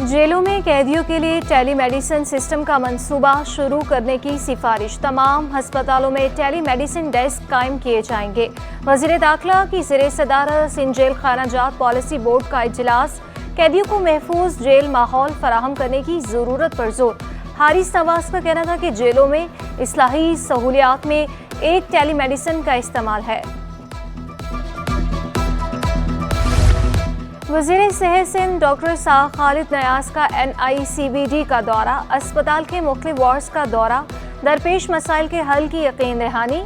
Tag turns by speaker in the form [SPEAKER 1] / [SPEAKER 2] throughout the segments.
[SPEAKER 1] जेलों में कैदियों के लिए टेलीमेडिसिन सिस्टम का मंसूबा शुरू करने की सिफारिश। तमाम अस्पतालों में टेलीमेडिसिन डेस्क कायम किए जाएंगे। वज़ीर दाखिला की ज़ेरे सदारत सिंध जेल खानाजात पॉलिसी बोर्ड का इजलास। कैदियों को महफूज जेल माहौल फराहम करने की ज़रूरत पर जोर। हारिस नवाज का कहना था कि जेलों में इस्लाही सहूलियात में एक टेलीमेडिसिन का इस्तेमाल है। वज़ीर सेहत सिंध डॉक्टर शाह खालिद नयाज का NICBD का दौरा। अस्पताल के मुख्तलिफ वार्ड्स का दौरा। दरपेश मसाइल के हल की यकीन दहानी।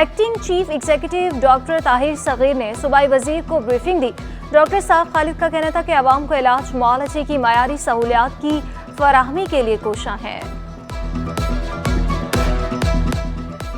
[SPEAKER 1] Acting chief executive doctor Tahir Saghir ने सूबाई वजीर को ब्रीफिंग दी। डॉक्टर शाह खालिद का कहना था कि आवाम को इलाज मुआलजे की मयारी सहूलियात की फराहमी के लिए कोशा है।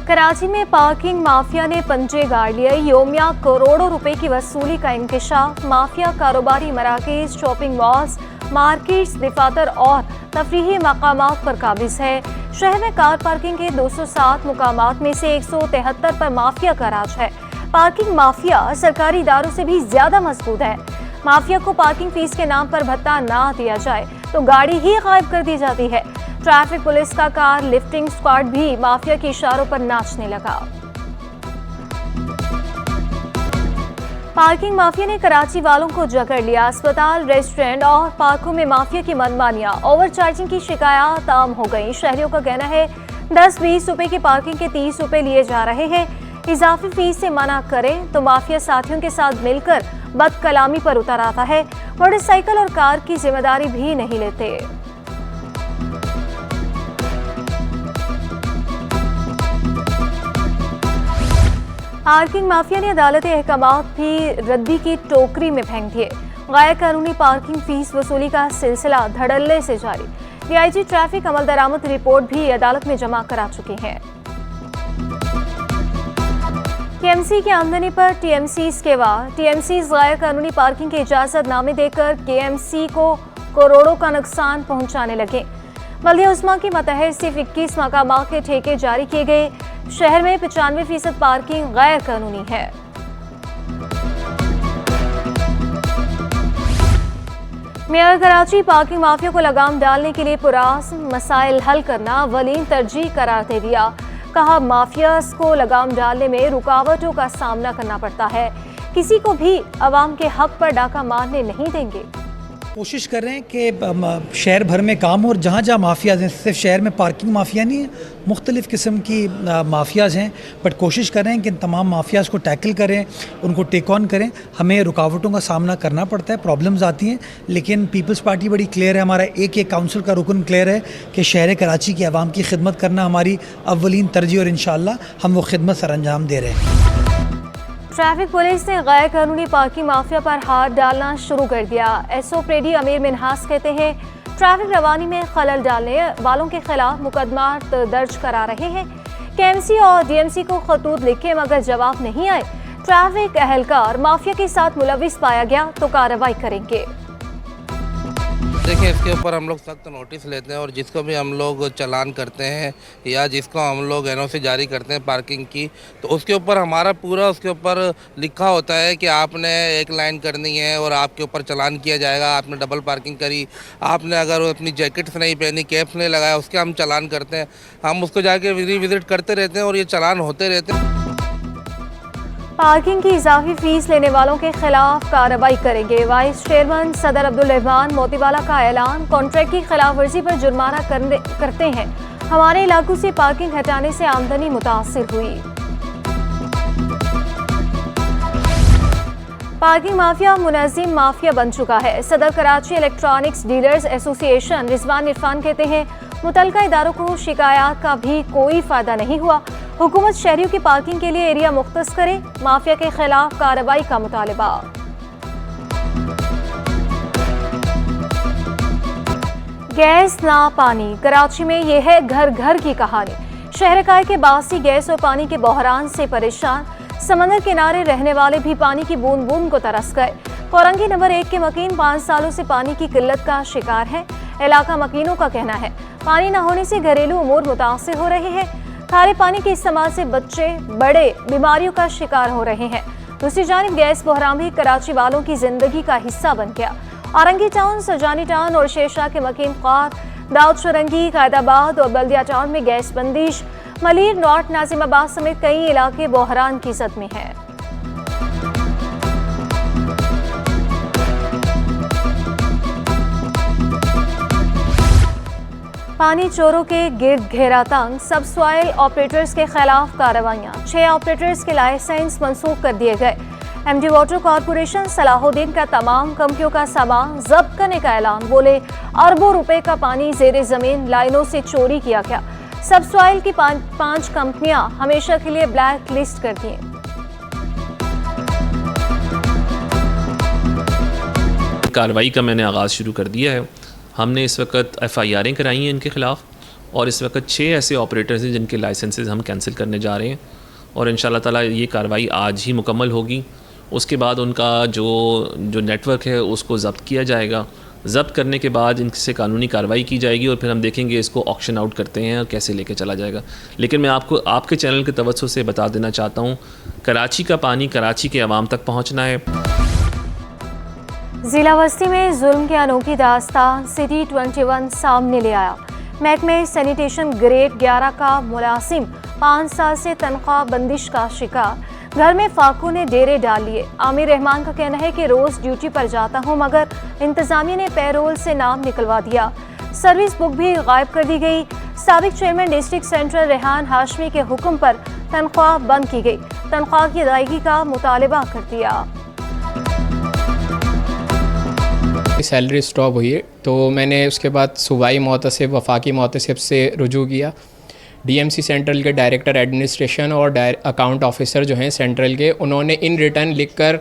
[SPEAKER 1] कराची में पार्किंग माफिया ने पंजे गाड़ लिए। योमिया करोड़ों रुपए की वसूली का इंकशाफ। माफिया कारोबारी मराकज, शॉपिंग मॉल्स, मार्केट्स, दफातर और तफरीही मकामात पर काबिज है। शहर में कार पार्किंग के 207 मुकामात में से 173 पर माफिया का राज है। पार्किंग माफिया सरकारी इदारों से भी ज्यादा मजबूत है। माफिया को पार्किंग फीस के नाम पर भत्ता ना दिया जाए तो गाड़ी ही गायब कर दी जाती है। ट्रैफिक पुलिस का कार लिफ्टिंग स्क्वाड भी माफिया के इशारों पर नाचने लगा। पार्किंग माफिया ने कराची वालों को जकड़ लिया। अस्पताल, रेस्टोरेंट और पार्कों में माफिया की मनमानियां, ओवरचार्जिंग की शिकायत आम हो गई। शहरियों का कहना है 10-20 रुपए की पार्किंग के 30 रुपए लिए जा रहे हैं। इजाफी फीस से मना करें तो माफिया साथियों के साथ मिलकर बदकलामी पर उतर आता है। मोटरसाइकिल और कार की जिम्मेदारी भी नहीं लेते। पार्किंग माफिया ने अदालत अहकामात भी रद्दी की टोकरी में फेंक दिए। गैर कानूनी पार्किंग फीस वसूली का सिलसिला धड़ल्ले से जारी। DIG ट्रैफिक अमल दरामद रिपोर्ट भी अदालत में जमा करा चुके हैं। KMC की आमदनी पर TMCs के वार। TMCs गैर कानूनी पार्किंग की इजाजत नामे देकर KMC को करोड़ों का नुकसान पहुंचाने लगे। बल्दिया उस्मा की मतहर सिर्फ 21 मकामात के ठेके जारी किए गए। शहर में 95% पार्किंग गैर कानूनी है। मेयर कराची पार्किंग माफिया को लगाम डालने के लिए पुरास्म मसाइल हल करना अव्वलीन तरजीह करार दे दिया। कहा माफियास को लगाम डालने में रुकावटों का सामना करना पड़ता है। किसी को भी अवाम के हक पर डाका मारने नहीं देंगे।
[SPEAKER 2] कोशिश कर रहे हैं कि शहर भर में काम हो और जहाँ जहाँ माफियाज़ हैं, सिर्फ शहर में पार्किंग माफिया नहीं है, मुख्तलिफ़ किस्म की माफियाज़ हैं, बट कोशिश कर रहे हैं कि इन तमाम माफियाज़ को टैकल करें, उनको टेक ऑन करें। हमें रुकावटों का सामना करना पड़ता है, प्रॉब्लम्स आती हैं, लेकिन पीपल्स पार्टी बड़ी क्लियर है, हमारा एक काउंसिल का रुकन क्लियर है कि शहर कराची की आवाम की खिदमत करना हमारी अव्वलीन तरजीह और इंशाअल्लाह हम वो खिदमत सर अंजाम दे रहे हैं।
[SPEAKER 1] ट्रैफिक पुलिस ने गैर कानूनी पार्किंग माफिया पर हाथ डालना शुरू कर दिया। SO प्रेडी अमीर मिनहास कहते हैं ट्रैफिक रवानी में खलल डालने वालों के खिलाफ मुकदमा दर्ज करा रहे हैं। KMC और DMC को खतूत लिखे मगर जवाब नहीं आए। ट्रैफिक अहलकार माफिया के साथ मुलविस पाया गया तो कार्रवाई करेंगे।
[SPEAKER 3] देखिए, इसके ऊपर हम लोग सख्त नोटिस लेते हैं और जिसको भी हम लोग चालान करते हैं या जिसको हम लोग NOC जारी करते हैं पार्किंग की, तो उसके ऊपर हमारा पूरा उसके ऊपर लिखा होता है कि आपने एक लाइन करनी है और आपके ऊपर चालान किया जाएगा। आपने डबल पार्किंग करी, आपने अगर अपनी जैकेट्स नहीं पहनी, कैप्स नहीं लगाया, उसके हम चालान करते हैं। हम उसको जाके रिविजिट करते रहते हैं और ये चालान होते रहते हैं।
[SPEAKER 1] पार्किंग की इजाफी फीस लेने वालों के खिलाफ कार्रवाई करेंगे। वाइस चेयरमैन सदर अब्दुल रहमान मोतीवाला का ऐलान। कॉन्ट्रैक्ट की खिलाफ वर्जी पर जुर्माना करते हैं। हमारे इलाकों से पार्किंग हटाने से आमदनी मुतासिर हुई। पार्किंग माफिया मुनज़्ज़िम माफिया बन चुका है। सदर Karachi electronics dealers association Rizwan Irfan कहते हैं मुतल्लिका इदारों को शिकायत का भी कोई फायदा नहीं हुआ। हुकूमत शहरियों की पार्किंग के लिए एरिया मुख्तस करे। माफिया के खिलाफ कार्रवाई का मुतालिबा। गैस ना पानी, कराची में यह है घर घर की कहानी। शहरकाय के बासी गैस और पानी के बहरान से परेशान। समंदर किनारे रहने वाले भी पानी की बूंद बूंद को तरस गए। कोरंगी नंबर 1 के मकीन 5 सालों से पानी की किल्लत का शिकार है। इलाका मकीनों का कहना है पानी न होने से घरेलू उमूर मुतासिर हो रहे हैं। खारे पानी के इस्तेमाल से बच्चे बड़े बीमारियों का शिकार हो रहे हैं। दूसरी जानिब गैस बहरान भी कराची वालों की जिंदगी का हिस्सा बन गया। औरंगी टाउन, सजानी टाउन और शेरशाह के मकीन ख्वार, दाऊद शरंगी, कायदाबाद और बल्दिया टाउन में गैस बंदिश। मलीर, नॉर्थ, नाजिमाबाद समेत कई इलाके बहरान की जद में हैं। पानी चोरों के गिर्द घेरा तंग, सब सॉइल ऑपरेटर्स के खिलाफ कार्रवाइयां। 6 ऑपरेटर्स के लाइसेंस मंसूख कर दिए गए। एमडी वाटर कॉरपोरेशन सलाहुद्दीन का तमाम कंपनियों का सामान जब्त करने का ऐलान। बोले अरबों रुपए का पानी जेर जमीन लाइनों से चोरी किया गया। सब सॉइल की 5 कंपनियां हमेशा के लिए ब्लैक लिस्ट कर दी।
[SPEAKER 4] कार्रवाई का मैंने आगाज़ शुरू कर दिया है। हमने इस वक्त FIRें कराई हैं इनके ख़िलाफ़ और इस वक्त 6 ऐसे ऑपरेटर्स हैं जिनके लाइसेंसेस हम कैंसिल करने जा रहे हैं और इंशाल्लाह ताला ये कार्रवाई आज ही मुकम्मल होगी। उसके बाद उनका जो नेटवर्क है उसको ज़ब्त किया जाएगा। ज़ब्त करने के बाद इनसे कानूनी कार्रवाई की जाएगी और फिर हम देखेंगे इसको ऑक्शन आउट करते हैं और कैसे लेके चला जाएगा। लेकिन मैं आपको आपके चैनल के तवज्जो से बता देना चाहता हूँ, कराची का पानी कराची के अवाम तक पहुँचना है।
[SPEAKER 1] जिला वस्ती में जुल्म की अनोखी दास्तान सिटी 21 सामने ले आया। महकमे सैनिटेशन ग्रेड 11 का मुलाजिम 5 साल से तनख्वाह बंदिश का शिकार। घर में फाकू ने डेरे डाल लिए। आमिर रहमान का कहना है कि रोज ड्यूटी पर जाता हूं मगर इंतजामिया ने पैरोल से नाम निकलवा दिया। सर्विस बुक भी गायब कर दी गई। साबिक chairman district central Rehan Hashmi के हुक्म पर तनख्वाह बंद की गई। तनख्वाह की अदायगी का मुतालबा कर दिया।
[SPEAKER 5] सैलरी स्टॉप हुई तो मैंने उसके बाद सूबाई मोहतसिब वफाकी मोहतसिब से रुजू किया। DMC सेंट्रल के डायरेक्टर एडमिनिस्ट्रेशन और अकाउंट ऑफिसर जो हैं सेंट्रल के, उन्होंने इन रिटर्न लिखकर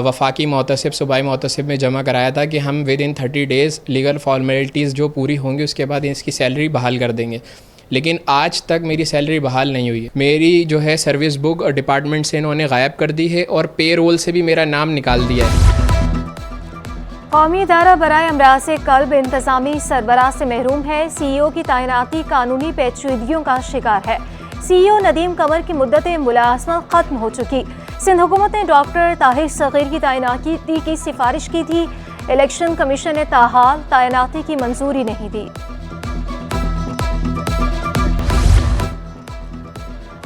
[SPEAKER 5] वफाकी मोहतसिब सूबाई मोहतसिब में जमा कराया था कि हम with in 30 days legal formalities जो पूरी होंगी उसके बाद इसकी सैलरी बहाल कर देंगे। लेकिन आज तक मेरी सैलरी बहाल नहीं हुई है। मेरी जो है सर्विस बुक डिपार्टमेंट से इन्होंने गायब कर दी है और पे रोल से भी मेरा नाम निकाल दिया है।
[SPEAKER 1] कौमी इदारा बराए अमराज कल्ब इंतजामी सरबराह से महरूम है। CEO की तैनाती कानूनी पेचीदगियों का शिकार है। CEO नदीम कंवर की मुद्दत मुलाजमत खत्म हो चुकी। सिंध हुकूमत ने डॉक्टर ताहिर सगीर की तैनाती की सिफारिश की थी। इलेक्शन कमीशन ने ताहाल तैनाती की मंजूरी नहीं दी।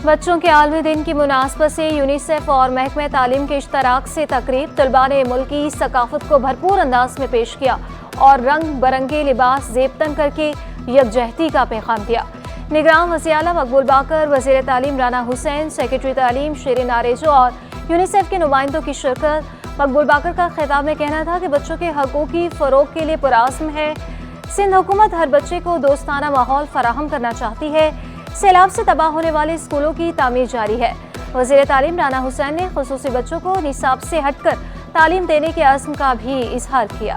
[SPEAKER 1] बच्चों के आलमी दिन की मुनासबत से यूनिसेफ और महकमे तालीम के इश्तराक से तकरीब। तलबा ने मुल्की सकाफत को भरपूर अंदाज में पेश किया और रंग बरंगे लिबास जेबतन करके यकजहती का पैगाम दिया। निगरान वज़ीर आला मकबूल बाकर, वज़ीर तालीम राना हुसैन, सेक्रेटरी तालीम शिरीन आरेजो और यूनिसेफ के नुमाइंदों की शिरकत। मकबूल बाकर का खिताब में कहना था कि बच्चों के हकूक़ की फ़रोग के लिए पुरआज़्म है। सिंध हुकूमत हर बच्चे को दोस्ताना माहौल फराहम करना चाहती है। सैलाब से तबाह होने वाले स्कूलों की तामीर जारी है। वज़ीर तालीम राना हुसैन ने खुसूसी बच्चों को निसाब से हटकर तालीम देने के अज़्म का भी इजहार किया।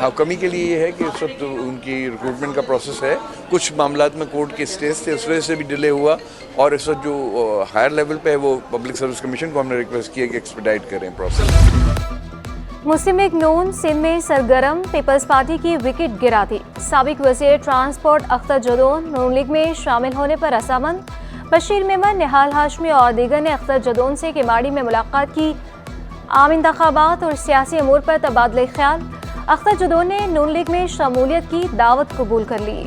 [SPEAKER 6] हाँ, कमी के लिए ये है कि इस वक्त उनकी रिक्रूटमेंट का प्रोसेस है। कुछ मामलात में कोर्ट के स्टेज थे, उस वजह से भी डिले हुआ और इस वक्त जो हायर लेवल पे है वो पब्लिक सर्विस कमीशन को हमने रिक्वेस्ट किया कि एक्सपीडाइट करें प्रोसेस।
[SPEAKER 1] मुस्लिम लीग नून सिंध में सरगर्म, पीपल्स पार्टी की विकेट गिरा दी। साबिक वज़ीर ट्रांसपोर्ट अख्तर जदौन नून लीग में शामिल होने पर रजामंद। बशीर मेमन, निहाल हाशमी और दीगर ने अख्तर जदौन से किमाड़ी में मुलाकात की। आम इंतखाबात और सियासी अमूर पर तबादले ख्याल। अख्तर जदौन ने नून लीग में शमूलियत की दावत कबूल कर ली।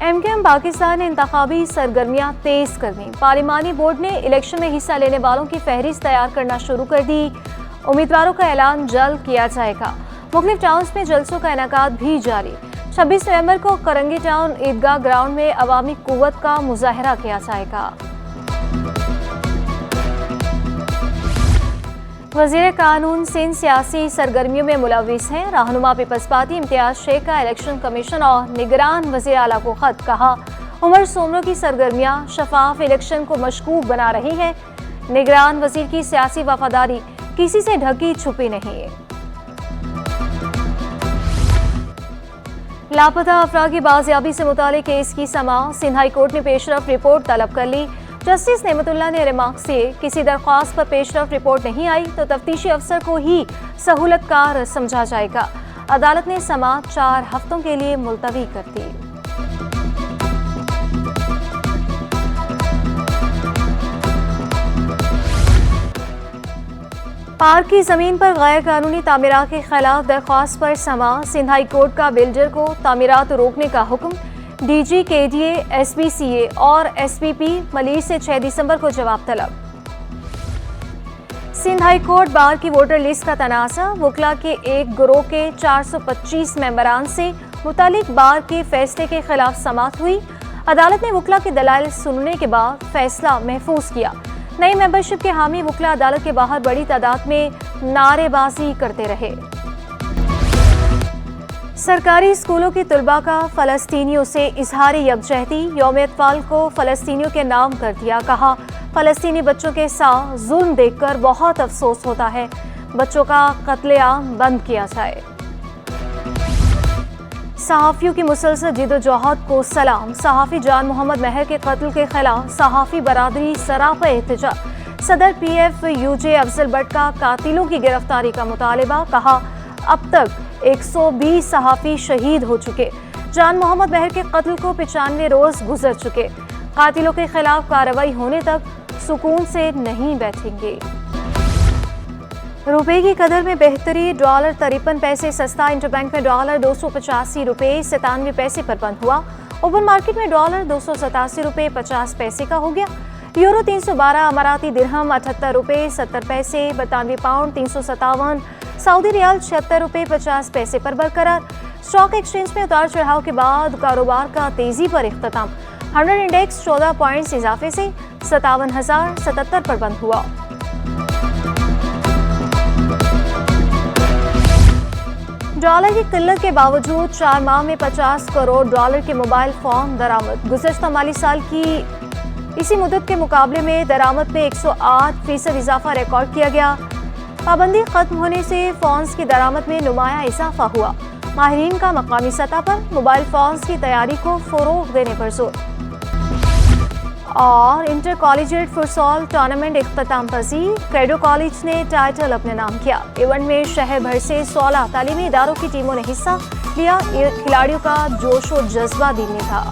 [SPEAKER 1] MKM पाकिस्तान ने इंतखाबी सरगर्मियां तेज कर दी। पार्लिमानी बोर्ड ने इलेक्शन में हिस्सा लेने वालों की फहरिस्त तैयार करना शुरू कर दी। उम्मीदवारों का ऐलान जल्द किया जाएगा। मुख्तलिफ टाउन्स में जलसों का इनेकाद भी जारी। 26 नवंबर को करंगी टाउन ईदगाह ग्राउंड में अवामी कुव्वत का मुजाहरा किया जाएगा। वज़ीर कानून सिंध सियासी सरगर्मियों में मुलविस हैं। रहनुमा पीपल्स पार्टी इम्तियाज शेख का इलेक्शन कमीशन और निगरान वज़ीर आला को खत। कहा, उमर सोमरों की सरगर्मियां शफाफ इलेक्शन को मशकूक बना रही हैं। निगरान वज़ीर की सियासी वफादारी किसी से ढकी छुपी नहीं है। लापता अफराद की बाजियाबी से मुतालिक केस की समाअत। सिंध हाई कोर्ट ने पेशरफ रिपोर्ट तलब कर ली। जस्टिस नेमतुल्लाह ने रिमार्क्स दिए, किसी दरख्वास्त पर पेशरफ रिपोर्ट नहीं आई तो तफ्तीशी अफसर को ही सहूलतकार समझा जाएगा। अदालत ने समाअत 4 हफ्तों के लिए मुलतवी कर दी। पार्क की जमीन पर गैर कानूनी तामीरात के खिलाफ दरख्वास्त पर समा सिंध हाई कोर्ट का बिल्डर को तामीरात रोकने का हुक्म। डीजी, केडीए, एसपीसीए और एसपीपी मलिक से 6 दिसंबर को जवाब तलब। सिंध हाई कोर्ट बार की वोटर लिस्ट का तनाज़ा। वकला के एक गिरोह के 425 मेंबरान से मुतालिक बार के फैसले के खिलाफ समाअत हुई। अदालत ने वकला के दलाइल सुनने के बाद फैसला महफूज किया। नई मेंबरशिप के हामी वकला अदालत के बाहर बड़ी तादाद में नारेबाजी करते रहे। सरकारी स्कूलों की तलबा का फ़लस्तीनियों से इजहार यकजहती। यौम अतफाल को फ़लस्तीनियों के नाम कर दिया। कहा, फ़लस्तीनी बच्चों के साथ जुल्म देखकर बहुत अफसोस होता है। बच्चों का कत्लेआम बंद किया जाए। सहाफ़ियों की मुसलसल जिद्दोजहद को सलाम। सहाफ़ी जान मोहम्मद महर के कत्ल के खिलाफ सहाफ़ी बरादरी सरापा एहतजाज। सदर PFUJ अफजल भट्ट का कातिलों की गिरफ्तारी का मुतालबा। कहा, अब तक 120 सहाफ़ी शहीद हो चुके। जान मोहम्मद महर के कत्ल को 95 रोज़ गुजर चुके। कातिलों के खिलाफ कार्रवाई होने तक सुकून से नहीं बैठेंगे। रुपए की कदर में बेहतरी। डॉलर 53 पैसे सस्ता। इंटरबैंक में डॉलर 285 रुपये 97 पैसे पर बंद हुआ। ओपन मार्केट में डॉलर 287 रुपये 50 पैसे का हो गया। यूरो 312, अमाराती दिरहम 78 रुपये 70 पैसे, 92 पाउंड 357, सऊदी रियाल 76 रुपये 50 पैसे पर बरकरार। स्टॉक एक्सचेंज में उतार चढ़ाव के बाद कारोबार का तेजी पर इख्तिताम। 100 इंडेक्स 14 पॉइंट्स इजाफे से 57,077 पर बंद हुआ। डॉलर की किल्लत के बावजूद 4 माह में 50 करोड़ डॉलर के मोबाइल फ़ोन दरामद। गुज़श्ता माली साल की इसी मुद्दत के मुकाबले में दरामद में 108% इजाफा रिकॉर्ड किया गया। पाबंदी खत्म होने से फ़ोन्स की दरामद में नुमाया इजाफा हुआ। माहिरीन का मकामी सतह पर मोबाइल फ़ोन्स की तैयारी को फ़रोग़ देने पर जोर। और इंटर कॉलेजिएट फुटसॉल टूर्नामेंट इख्तिताम पजीर। क्रेडो कॉलेज ने टाइटल अपने नाम किया। इवेंट में शहर भर से 16 तालीमी इदारों की टीमों ने हिस्सा लिया। खिलाड़ियों का जोश व जज्बा दीने था।